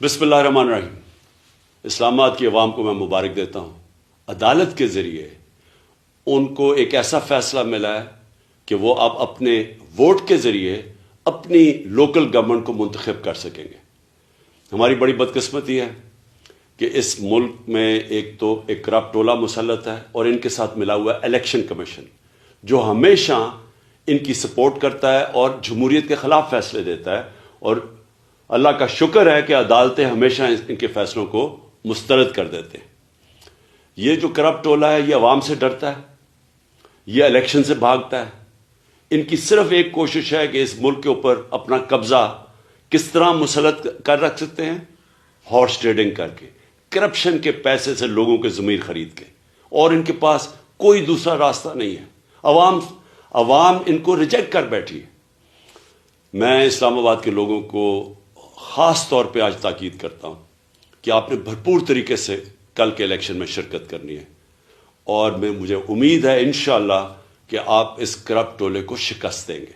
بسم اللہ الرحمن الرحیم۔ اسلام آباد کی عوام کو میں مبارک دیتا ہوں۔ عدالت کے ذریعے ان کو ایک ایسا فیصلہ ملا ہے کہ وہ اب اپنے ووٹ کے ذریعے اپنی لوکل گورنمنٹ کو منتخب کر سکیں گے۔ ہماری بڑی بدقسمتی ہے کہ اس ملک میں ایک کرپٹ ٹولہ مسلط ہے اور ان کے ساتھ ملا ہوا ہے الیکشن کمیشن، جو ہمیشہ ان کی سپورٹ کرتا ہے اور جمہوریت کے خلاف فیصلے دیتا ہے، اور اللہ کا شکر ہے کہ عدالتیں ہمیشہ ان کے فیصلوں کو مسترد کر دیتے ہیں۔ یہ جو کرپٹ ٹولہ ہے یہ عوام سے ڈرتا ہے، یہ الیکشن سے بھاگتا ہے۔ ان کی صرف ایک کوشش ہے کہ اس ملک کے اوپر اپنا قبضہ کس طرح مسلط کر رکھ سکتے ہیں، ہارس ٹریڈنگ کر کے، کرپشن کے پیسے سے لوگوں کے ضمیر خرید کے، اور ان کے پاس کوئی دوسرا راستہ نہیں ہے۔ عوام ان کو ریجیکٹ کر بیٹھی ہے۔ میں اسلام آباد کے لوگوں کو خاص طور پہ آج تاکید کرتا ہوں کہ آپ نے بھرپور طریقے سے کل کے الیکشن میں شرکت کرنی ہے، اور مجھے امید ہے انشاءاللہ کہ آپ اس کرپٹ ٹولے کو شکست دیں گے۔